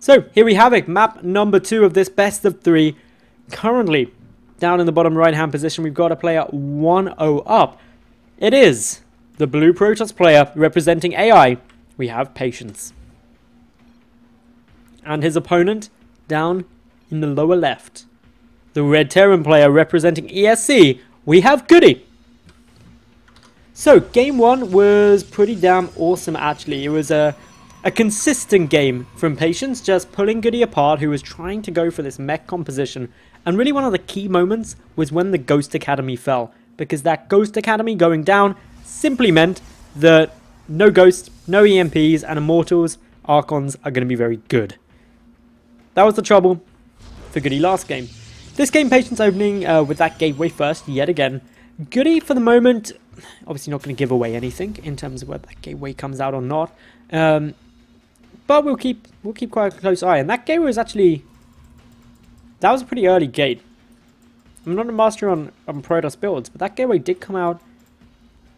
So here we have it, map number 2 of this best of 3. Currently, down in the bottom right hand position, we've got a player 1-0 up. It is the blue Protoss player representing AI. We have Patience. And his opponent down in the lower left. The red Terran player representing ESC. We have GoOdy. So game 1 was pretty damn awesome actually. It was a consistent game from Patience, just pulling GoOdy apart, who was trying to go for this mech composition. And really one of the key moments was when the Ghost Academy fell. Because that Ghost Academy going down simply meant that no Ghosts, no EMPs, and Immortals, Archons are going to be very good. That was the trouble for GoOdy last game. This game, Patience opening with that gateway first, yet again. GoOdy, for the moment, obviously not going to give away anything in terms of whether that gateway comes out or not. But we'll keep quite a close eye. And that gateway was actually... that was a pretty early gate. I'm not a master on Protoss builds, but that gateway did come out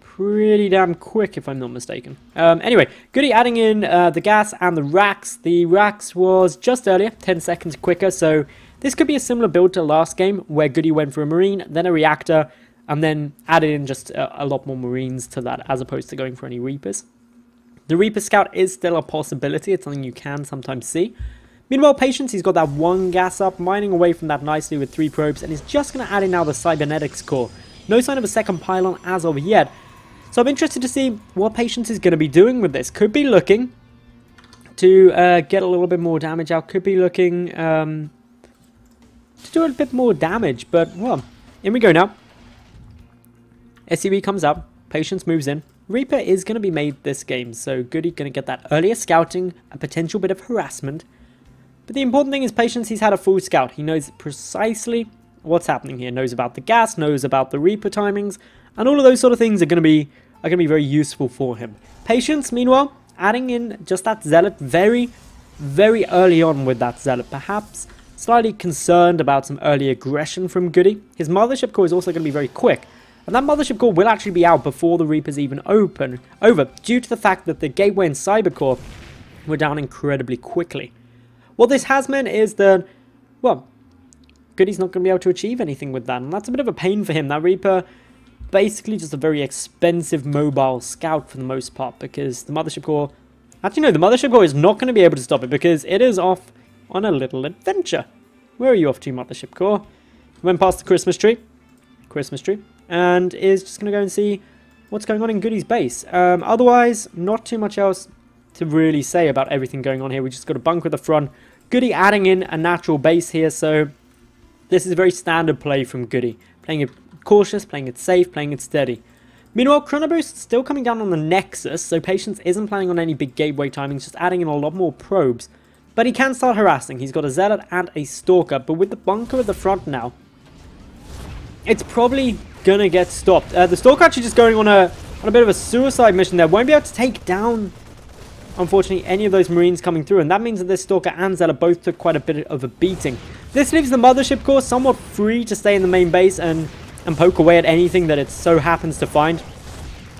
pretty damn quick, if I'm not mistaken. Anyway, GoOdy adding in the gas and the racks. The racks was just earlier, 10 seconds quicker, so this could be a similar build to last game, where GoOdy went for a Marine, then a Reactor, and then added in just a lot more Marines to that, as opposed to going for any Reapers. The Reaper Scout is still a possibility. It's something you can sometimes see. Meanwhile, Patience, he's got that one gas up, mining away from that nicely with 3 probes, and he's just going to add in now the Cybernetics core. No sign of a second pylon as of yet. So I'm interested to see what Patience is going to be doing with this. Could be looking to get a little bit more damage out. Could be looking to do a bit more damage. But, well, in we go now. SCV comes up. Patience moves in. Reaper is going to be made this game, so GoOdy going to get that earlier scouting, a potential bit of harassment. But the important thing is Patience, he's had a full scout. He knows precisely what's happening here. Knows about the gas, knows about the Reaper timings, and all of those sort of things are going to be very useful for him. Patience, meanwhile, adding in just that Zealot very, very early on with that Zealot. Perhaps slightly concerned about some early aggression from GoOdy. His Mothership core is also going to be very quick. And that Mothership core will actually be out before the Reapers even over, due to the fact that the Gateway and Cyber core were down incredibly quickly. What this has meant is that, well, GoOdy's not going to be able to achieve anything with that, and that's a bit of a pain for him. That Reaper, basically just a very expensive mobile scout for the most part, because the Mothership core, actually no, the Mothership core is not going to be able to stop it, because it is off on a little adventure. Where are you off to, Mothership core? Went past the Christmas tree, and is just going to go and see what's going on in GoOdy's base. Otherwise, not too much else to really say about everything going on here. We just got a bunker at the front. GoOdy adding in a natural base here, so this is a very standard play from GoOdy. Playing it cautious, playing it safe, playing it steady. Meanwhile, Chronoboost still coming down on the Nexus, so Patience isn't planning on any big gateway timings, just adding in a lot more probes. But he can start harassing. He's got a Zealot and a Stalker, but with the bunker at the front now, it's probably gonna get stopped. The Stalker actually just going on a bit of a suicide mission there. Won't be able to take down, unfortunately, any of those Marines coming through, and that means that this Stalker and Zealot both took quite a bit of a beating. This leaves the Mothership core somewhat free to stay in the main base and poke away at anything that it so happens to find.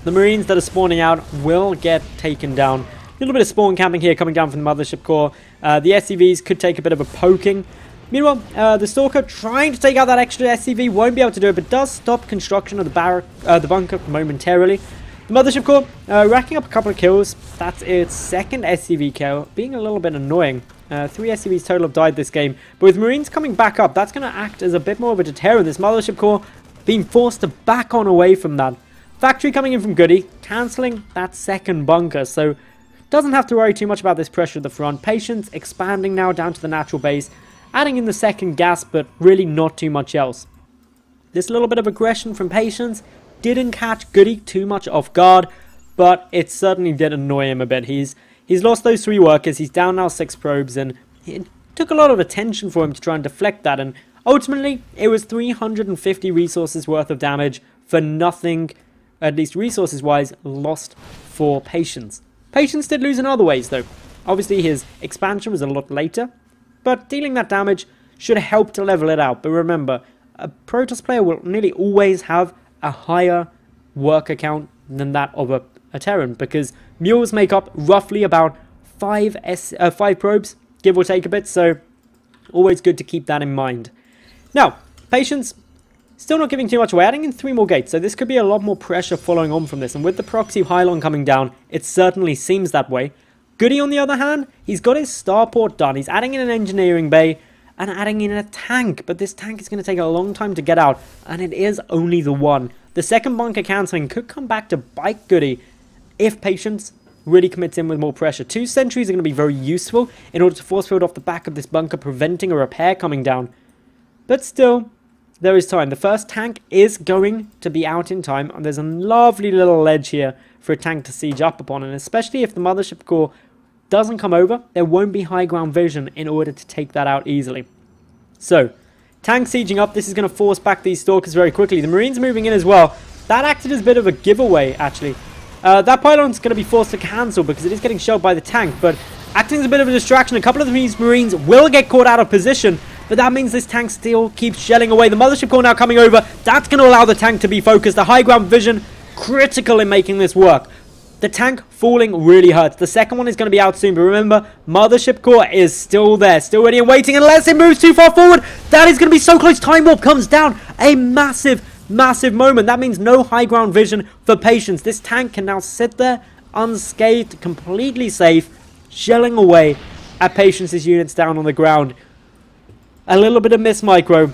The Marines that are spawning out will get taken down. A little bit of spawn camping here coming down from the Mothership core. The SCVs could take a bit of a poking. Meanwhile, the Stalker trying to take out that extra SCV, won't be able to do it, but does stop construction of the bunker momentarily. The Mothership core racking up a couple of kills. That's its second SCV kill, being a little bit annoying. 3 SCVs total have died this game, but with Marines coming back up, that's going to act as a bit more of a deterrent. This Mothership core being forced to back on away from that. Factory coming in from GoOdy, cancelling that second bunker, so doesn't have to worry too much about this pressure at the front. Patience expanding now down to the natural base, adding in the second gas, but really not too much else. This little bit of aggression from Patience didn't catch GoOdy too much off guard, but it certainly did annoy him a bit. He's lost those 3 workers, he's down now 6 probes, and it took a lot of attention for him to try and deflect that, and ultimately it was 350 resources worth of damage for nothing, at least resources wise, lost for Patience. Patience did lose in other ways though. Obviously his expansion was a lot later, but dealing that damage should help to level it out. But remember, a Protoss player will nearly always have a higher worker count than that of a Terran, because mules make up roughly about 5 probes give or take a bit, so always good to keep that in mind. Now, Patience, still not giving too much away, adding in 3 more gates, so this could be a lot more pressure following on from this, and with the proxy pylon coming down, it certainly seems that way. GoOdy, on the other hand, he's got his starport done, he's adding in an engineering bay, and adding in a tank, but this tank is going to take a long time to get out, and it is only the one. The second bunker cancelling could come back to bite GoOdy if Patience really commits in with more pressure. 2 sentries are going to be very useful in order to force field off the back of this bunker, preventing a repair coming down. But still, there is time. The first tank is going to be out in time, and there's a lovely little ledge here for a tank to siege up upon, and especially if the mothership core doesn't come over, there won't be high ground vision in order to take that out easily. So, tank sieging up, this is going to force back these stalkers very quickly. The Marines moving in as well. That acted as a bit of a giveaway, actually. That pylon's going to be forced to cancel because it is getting shelled by the tank, but acting as a bit of a distraction, a couple of these Marines will get caught out of position, but that means this tank still keeps shelling away. The mothership core now coming over. That's going to allow the tank to be focused. The high ground vision, critical in making this work. The tank falling really hurts. The second one is going to be out soon, but remember, mothership core is still there, still ready and waiting, unless it moves too far forward. That is going to be so close. Time warp comes down. A massive moment. That means no high ground vision for Patience. This tank can now sit there unscathed, completely safe, shelling away at Patience's units down on the ground. A little bit of miss micro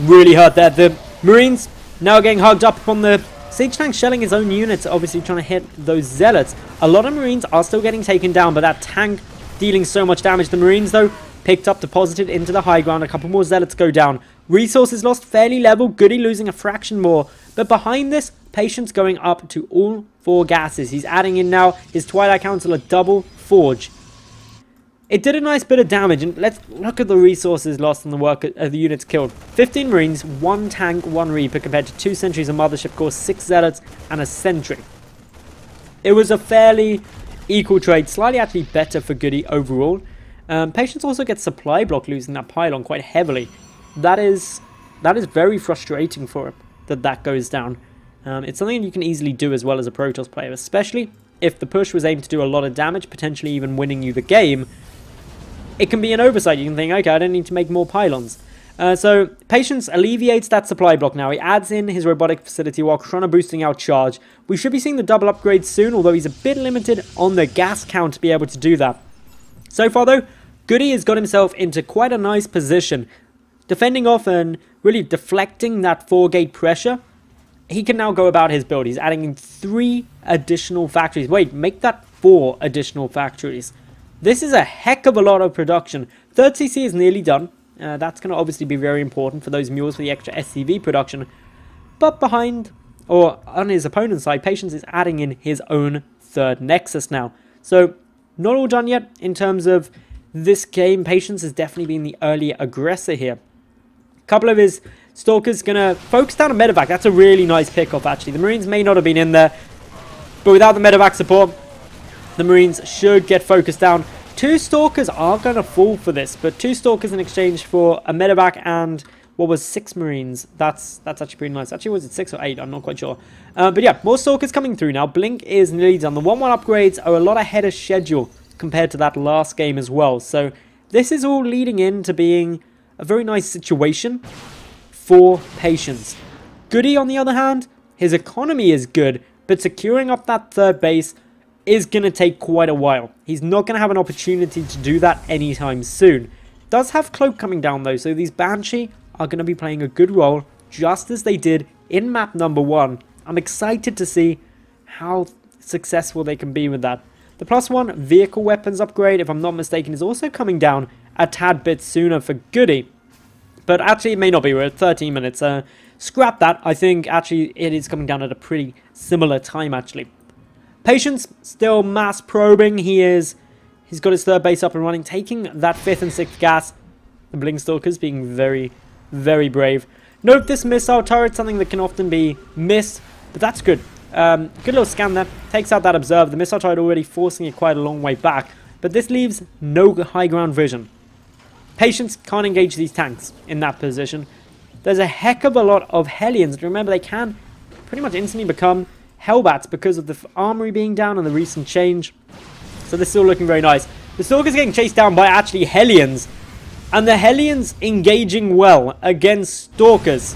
really hurt there. The Marines now getting hugged up upon the siege tank, shelling his own units, obviously trying to hit those zealots. A lot of Marines are still getting taken down, but that tank dealing so much damage. The Marines, though, picked up, deposited into the high ground. A couple more zealots go down. Resources lost fairly level. GoOdy losing a fraction more. But behind this, Patience going up to all 4 gases. He's adding in now his Twilight Counselor double forge. It did a nice bit of damage, and let's look at the resources lost and the work of the units killed. 15 Marines, 1 tank, 1 Reaper, compared to 2 sentries, a mothership core, 6 zealots, and a sentry. It was a fairly equal trade, slightly actually better for GoOdy overall. Patience also gets supply block losing that pylon quite heavily. That is very frustrating for him that goes down. It's something you can easily do as well as a Protoss player, especially if the push was aimed to do a lot of damage, potentially even winning you the game. It can be an oversight. You can think, okay, I don't need to make more pylons. So Patience alleviates that supply block now. He adds in his robotic facility while Chrono boosting out charge. We should be seeing the double upgrade soon, although he's a bit limited on the gas count to be able to do that. So far though, GoOdy has got himself into quite a nice position. Defending off and really deflecting that 4-gate pressure, he can now go about his build. He's adding in 3 additional factories. Wait, make that 4 additional factories. This is a heck of a lot of production. 3rd CC is nearly done. That's going to obviously be very important for those mules for the extra SCV production. But behind, or on his opponent's side, Patience is adding in his own 3rd Nexus now. So, not all done yet in terms of this game. Patience has definitely been the early aggressor here. A couple of his Stalkers going to focus down on medevac. That's a really nice pick-off, actually. The Marines may not have been in there, but without the medevac support, the Marines should get focused down. 2 Stalkers are going to fall for this, but 2 Stalkers in exchange for a medevac and what was 6 Marines. That's actually pretty nice. Actually, was it 6 or 8? I'm not quite sure. But yeah, more Stalkers coming through now. Blink is nearly done. The 1-1 upgrades are a lot ahead of schedule compared to that last game as well. So this is all leading into being a very nice situation for Patience. GoOdy, on the other hand, his economy is good, but securing up that 3rd base is going to take quite a while. He's not going to have an opportunity to do that anytime soon. Does have Cloak coming down though, so these Banshee are going to be playing a good role, just as they did in map number 1. I'm excited to see how successful they can be with that. The +1 vehicle weapons upgrade, if I'm not mistaken, is also coming down a tad bit sooner for GoOdy. But actually, it may not be. We're at 13 minutes. Scrap that. I think, actually, it is coming down at a pretty similar time, actually. Patience, still mass probing. He's got his 3rd base up and running, taking that 5th and 6th gas. The Blink Stalkers being very, very brave. Note this missile turret, something that can often be missed, but that's good. Good little scan there. Takes out that observer. The missile turret already forcing it quite a long way back, but this leaves no high ground vision. Patience can't engage these tanks in that position. There's a heck of a lot of Hellions. Remember, they can pretty much instantly become Hellbats because of the armory being down and the recent change. So this is all looking very nice. The Stalker's getting chased down by actually Hellions. And the Hellions engaging well against Stalkers.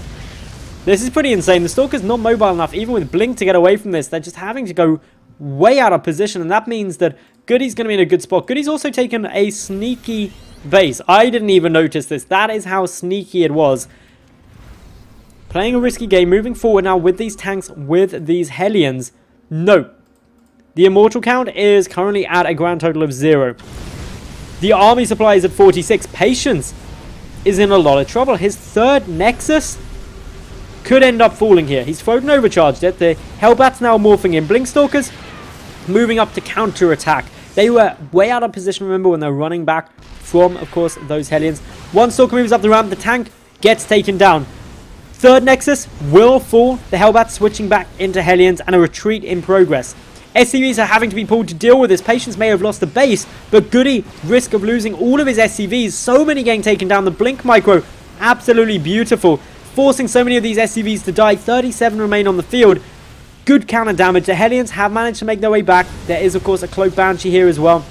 This is pretty insane. The Stalker's not mobile enough, even with Blink, to get away from this. They're just having to go way out of position. And that means that GoOdy's going to be in a good spot. GoOdy's also taken a sneaky base. I didn't even notice this. That is how sneaky it was. Playing a risky game, moving forward now with these tanks, with these Hellions. No. The Immortal count is currently at a grand total of 0. The army supply is at 46. Patience is in a lot of trouble. His third Nexus could end up falling here. He's thrown overcharged it. The Hellbats now morphing in. Blinkstalkers moving up to counter-attack. They were way out of position, remember, when they're running back from, of course, those Hellions. One Stalker moves up the ramp. The tank gets taken down. Third Nexus will fall. The Hellbats switching back into Hellions and a retreat in progress. SCVs are having to be pulled to deal with this. Patience may have lost the base, but GoOdy, risk of losing all of his SCVs. So many getting taken down. The Blink Micro, absolutely beautiful. Forcing so many of these SCVs to die. 37 remain on the field. Good counter damage. The Hellions have managed to make their way back. There is, of course, a Cloak Banshee here as well.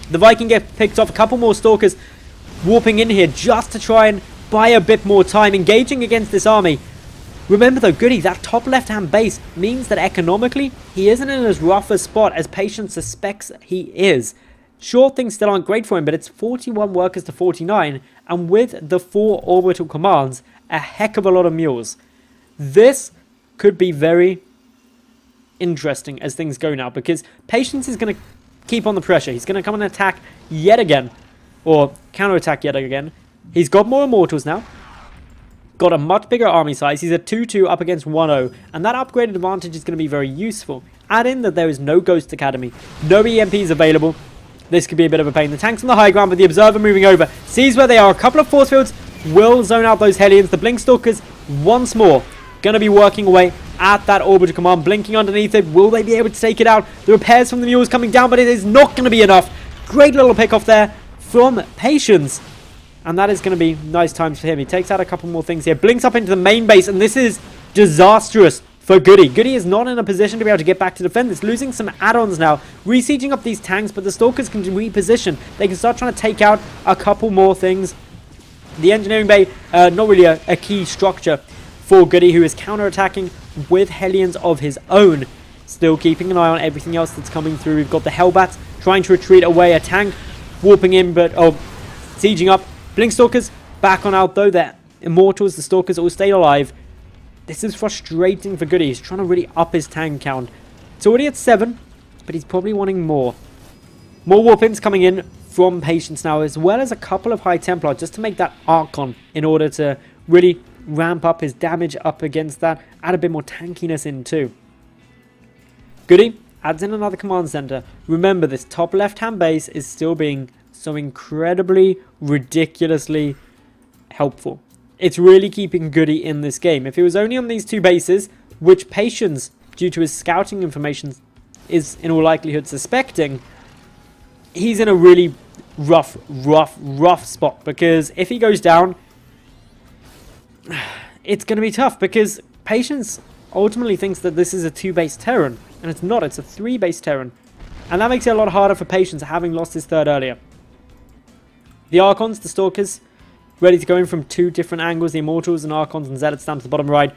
The Viking gets picked off. A couple more Stalkers warping in here just to try and buy a bit more time. Engaging against this army. Remember though, GoOdy, that top left-hand base means that economically, he isn't in as rough a spot as Patience suspects he is. Sure, things still aren't great for him, but it's 41 workers to 49, and with the 4 orbital commands, a heck of a lot of mules. This could be very interesting as things go now, because Patience is going to keep on the pressure. He's going to come and attack yet again, or counter-attack yet again. He's got more Immortals now. Got a much bigger army size. He's a 2-2 up against 1-0, and that upgraded advantage is going to be very useful. Add in that there is no Ghost Academy, no EMPs available. This could be a bit of a pain. The tank's on the high ground, but the Observer moving over sees where they are. A couple of force fields will zone out those Hellions. The Blinkstalkers once more going to be working away at that orbital command, blinking underneath it. Will they be able to take it out? The repairs from the mules coming down, but it is not going to be enough. Great little pick off there from Patience. And that is going to be nice times for him. He takes out a couple more things here. Blinks up into the main base. And this is disastrous for GoOdy. GoOdy is not in a position to be able to get back to defend this. Losing some add-ons now. Resieging up these tanks. But the Stalkers can reposition. They can start trying to take out a couple more things. The engineering bay, not really a key structure for GoOdy, who is counter-attacking with Hellions of his own. Still keeping an eye on everything else that's coming through. We've got the Hellbats trying to retreat away. A tank warping in, but sieging up. Blinkstalkers back on out though. Their Immortals, the Stalkers, all stayed alive. This is frustrating for GoOdy. He's trying to really up his tank count. It's already at 7, but he's probably wanting more. More warp-ins coming in from Patience now, as well as a couple of High Templar, just to make that Archon in order to really ramp up his damage up against that. Add a bit more tankiness in too. GoOdy adds in another command center. Remember, this top left-hand base is still being so incredibly, ridiculously helpful. It's really keeping GoOdy in this game. If he was only on these 2 bases, which Patience, due to his scouting information, is in all likelihood suspecting, he's in a really rough spot. Because if he goes down, it's going to be tough. Because Patience ultimately thinks that this is a 2-base Terran. And it's not. It's a 3-base Terran. And that makes it a lot harder for Patience, having lost his third earlier. The Archons, the Stalkers, ready to go in from 2 different angles. The Immortals and Archons and Zealots down to the bottom right.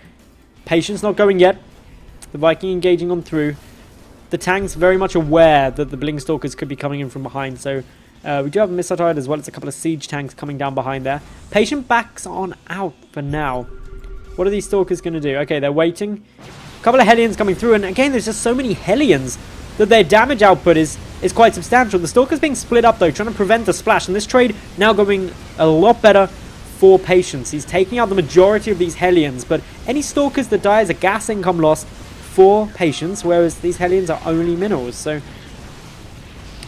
Patience not going yet. The Viking engaging on through. The tank's very much aware that the Blinkstalkers could be coming in from behind. So we do have a missile turret as well as a couple of siege tanks coming down behind there. Patience backs on out for now. What are these Stalkers going to do? Okay, they're waiting. A couple of Hellions coming through. And again, there's just so many Hellions that their damage output is quite substantial. The Stalker's being split up though, trying to prevent the splash. And this trade now going a lot better for Patience. He's taking out the majority of these Hellions. But any Stalkers that die is a gas income loss for Patience, whereas these Hellions are only minerals. So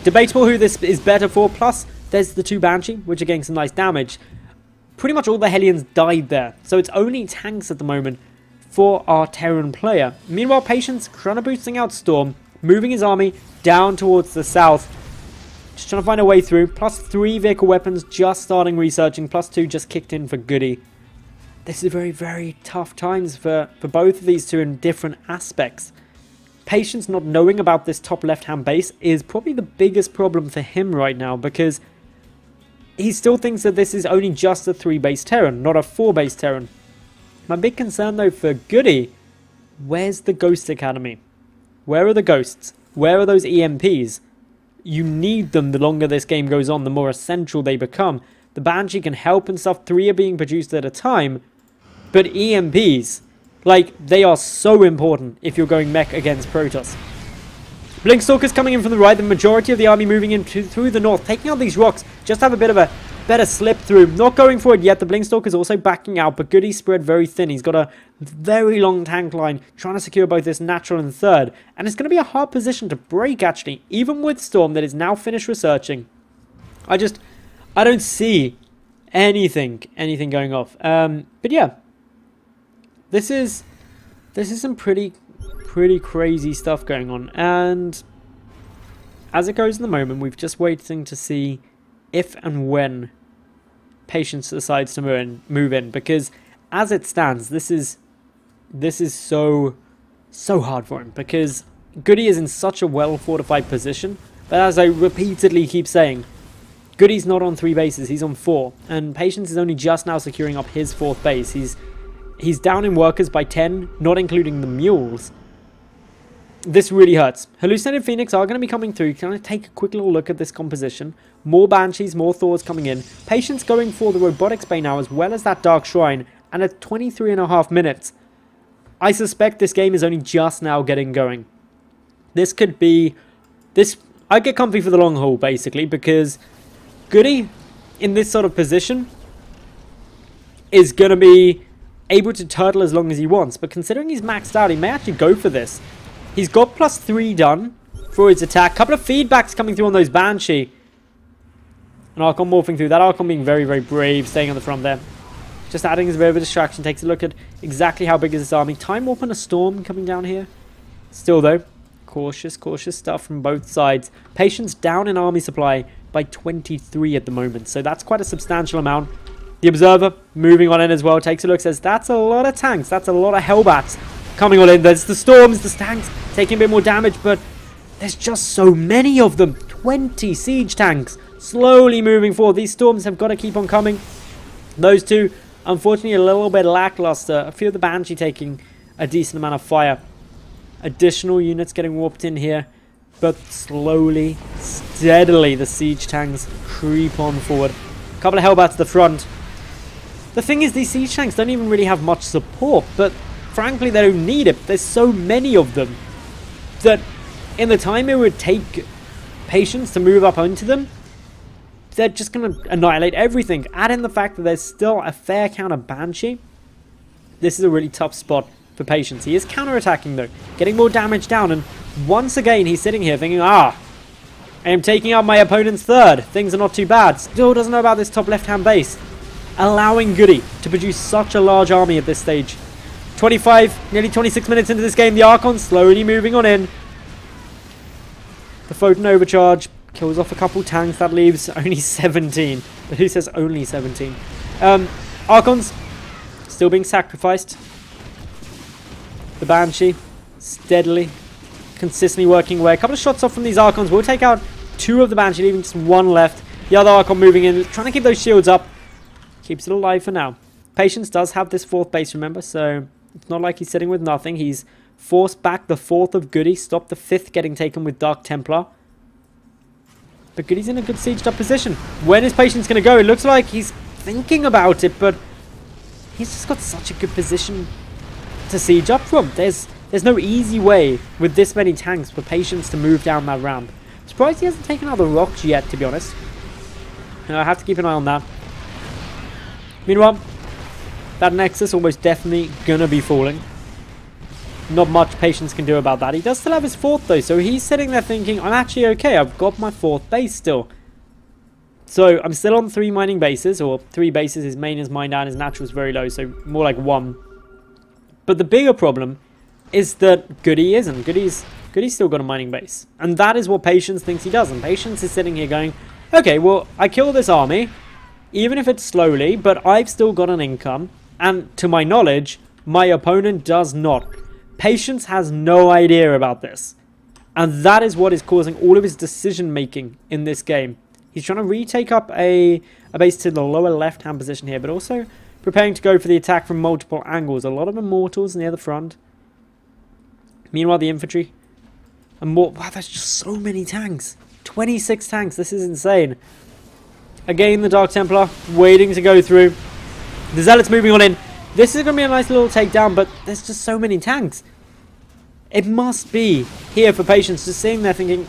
debatable who this is better for. Plus, there's the 2 Banshee, which are getting some nice damage. Pretty much all the Hellions died there. So it's only tanks at the moment for our Terran player. Meanwhile, Patience trying to boosting out Storm. Moving his army down towards the south. Just trying to find a way through. Plus 3 vehicle weapons just starting researching. Plus 2 just kicked in for GoOdy. This is very, very tough times for both of these two in different aspects. Patience not knowing about this top left-hand base is probably the biggest problem for him right now, because he still thinks that this is only just a 3-base Terran, not a 4-base Terran. My big concern though for GoOdy, where's the Ghost Academy? Where are the ghosts? Where are those EMPs? You need them the longer this game goes on, the more essential they become. The Banshee can help and stuff, 3 are being produced at a time, but EMPs, like, they are so important if you're going mech against Protoss. Blinkstalkers coming in from the right, the majority of the army moving in through the north, taking out these rocks, just have a bit of a better slip through. Not going for it yet, the Blinkstalker's also backing out, but GoOdy's spread very thin. He's got a very long tank line, trying to secure both this natural and third, and it's going to be a hard position to break, actually, even with Storm that is now finished researching. I don't see anything going off. But yeah, this is some pretty crazy stuff going on, and as it goes in the moment, we're just waiting to see if and when Patience decides to move in, because as it stands, this is so hard for him, because GoOdy is in such a well fortified position, but as I repeatedly keep saying, GoOdy's not on 3 bases, he's on 4, and Patience is only just now securing up his 4th base. He's down in workers by 10, not including the mules. This really hurts. Hallucinated Phoenix are going to be coming through. Can I take a quick little look at this composition? More Banshees, more Thors coming in. Patience going for the Robotics Bay now, as well as that Dark Shrine. And at 23.5 minutes, I suspect this game is only just now getting going. This could be... I get comfy for the long haul, basically, because GoOdy, in this sort of position, is going to be able to turtle as long as he wants. But considering he's maxed out, he may actually go for this. He's got +3 done for his attack. Couple of feedbacks coming through on those Banshee. And Archon morphing through. That Archon being very, very brave, staying on the front there. Just adding a bit of a distraction. Takes a look at exactly how big is this army. Time Warp and a Storm coming down here. Still though, cautious stuff from both sides. Patience down in army supply by 23 at the moment. So that's quite a substantial amount. The Observer moving on in as well. Takes a look, says that's a lot of tanks. That's a lot of Hellbats coming on in. There's the Storms, the tanks taking a bit more damage, but there's just so many of them. 20 siege tanks slowly moving forward. These Storms have got to keep on coming. Those two, unfortunately, a little bit lackluster. A few of the Banshee taking a decent amount of fire. Additional units getting warped in here, but slowly, steadily, the siege tanks creep on forward. A couple of Hellbats to the front. The thing is, these siege tanks don't even really have much support, but frankly, they don't need it. There's so many of them that in the time it would take Patience to move up onto them, they're just going to annihilate everything. Add in the fact that there's still a fair count of Banshee. This is a really tough spot for Patience. He is counter-attacking though, getting more damage down, and once again he's sitting here thinking, I am taking out my opponent's third. Things are not too bad. Still doesn't know about this top left-hand base. Allowing GoOdy to produce such a large army at this stage. 25, nearly 26 minutes into this game, the Archon slowly moving on in. The Photon Overcharge kills off a couple tanks. That leaves only 17. But who says only 17? Archons still being sacrificed. The Banshee steadily, consistently working away. A couple of shots off from these Archons will take out 2 of the Banshee, leaving just 1 left. The other Archon moving in, trying to keep those shields up. Keeps it alive for now. Patience does have this 4th base, remember, so it's not like he's sitting with nothing. He's forced back the 4th of GoOdy, stopped the 5th getting taken with Dark Templar. But GoOdy's in a good sieged up position. When is Patience going to go? It looks like he's thinking about it, but he's just got such a good position to siege up from. There's no easy way with this many tanks for Patience to move down that ramp. I'm surprised he hasn't taken out the rocks yet, to be honest. I have to keep an eye on that. Meanwhile, that Nexus almost definitely gonna be falling. Not much Patience can do about that. He does still have his 4th though, so he's sitting there thinking, I'm actually okay, I've got my 4th base still. So I'm still on 3 mining bases, or 3 bases. His main is mined down, his natural is very low, so more like 1. But the bigger problem is that GoOdy isn't. GoOdy's still got a mining base. And that is what Patience thinks he does. And Patience is sitting here going, okay, well, I kill this army, even if it's slowly, but I've still got an income. And to my knowledge, my opponent does not. Patience has no idea about this. And that is what is causing all of his decision making in this game. He's trying to retake up a base to the lower left-hand position here, but also preparing to go for the attack from multiple angles. A lot of immortals near the front. Meanwhile, the infantry. And more. Wow, there's just so many tanks. 26 tanks. This is insane. Again, the Dark Templar waiting to go through. The Zealots moving on in. This is going to be a nice little takedown, but there's just so many tanks. It must be here for Patience, just sitting there thinking,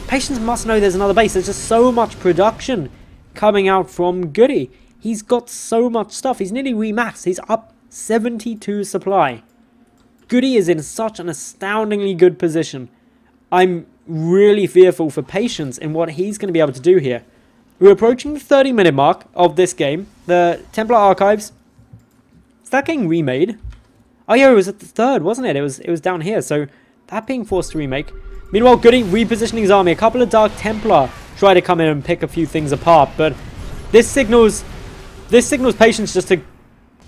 Patience must know there's another base. There's just so much production coming out from GoOdy. He's got so much stuff. He's nearly remaxed. He's up 72 supply. GoOdy is in such an astoundingly good position. I'm really fearful for Patience in what he's going to be able to do here. We're approaching the 30-minute mark of this game. The Templar Archives, is that getting remade? Oh yeah, it was at the third, wasn't it? It was down here, so that being forced to remake. Meanwhile, GoOdy repositioning his army. A couple of Dark Templar try to come in and pick a few things apart, but this signals Patience just to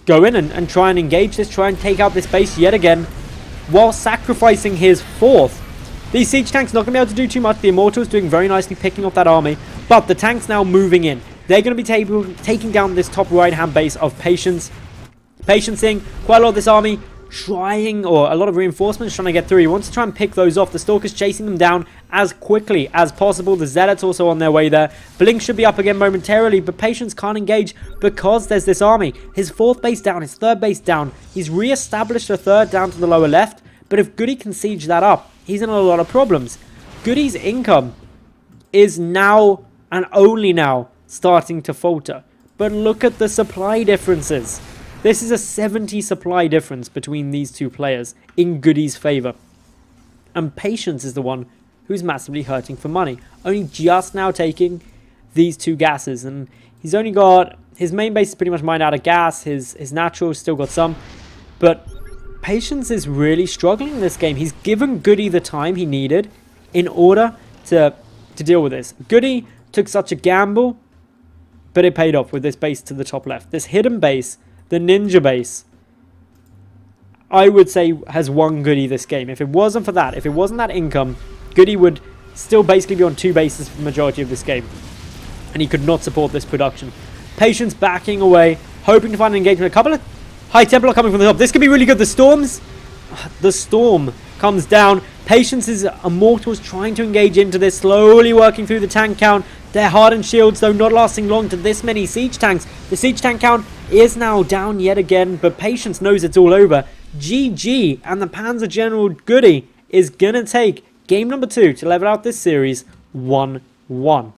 go in and try and engage this, try and take out this base yet again, while sacrificing his fourth. These siege tanks not going to be able to do too much. The Immortals doing very nicely picking off that army, but the tanks now moving in. They're going to be taking down this top right-hand base of Patience. Patience seeing quite a lot of this army trying, or a lot of reinforcements trying to get through. He wants to try and pick those off. The Stalkers chasing them down as quickly as possible. The Zealots also on their way there. Blink should be up again momentarily, but Patience can't engage because there's this army. His fourth base down, his third base down. He's re-established a third down to the lower left, but if GoOdy can siege that up, he's in a lot of problems. GoOdy's income is now, and only now, starting to falter. But look at the supply differences. This is a 70 supply difference between these two players in GoOdy's favor. And Patience is the one who's massively hurting for money. Only just now taking these two gases. And he's only got, his main base is pretty much mined out of gas. His natural still got some. But Patience is really struggling in this game. He's given GoOdy the time he needed in order to deal with this. GoOdy took such a gamble, but it paid off with this base to the top left. This hidden base, the ninja base, I would say has won GoOdy this game. If it wasn't for that, if it wasn't that income, GoOdy would still basically be on two bases for the majority of this game. And he could not support this production. Patience backing away, hoping to find an engagement. A couple of High Templar coming from the top. This could be really good. The storm comes down. Patience's Immortals trying to engage into this, slowly working through the tank count. Their hardened shields, though, not lasting long to this many siege tanks. The siege tank count is now down yet again, but Patience knows it's all over. GG, and the Panzer General GoOdy is going to take game number 2 to level out this series 1-1.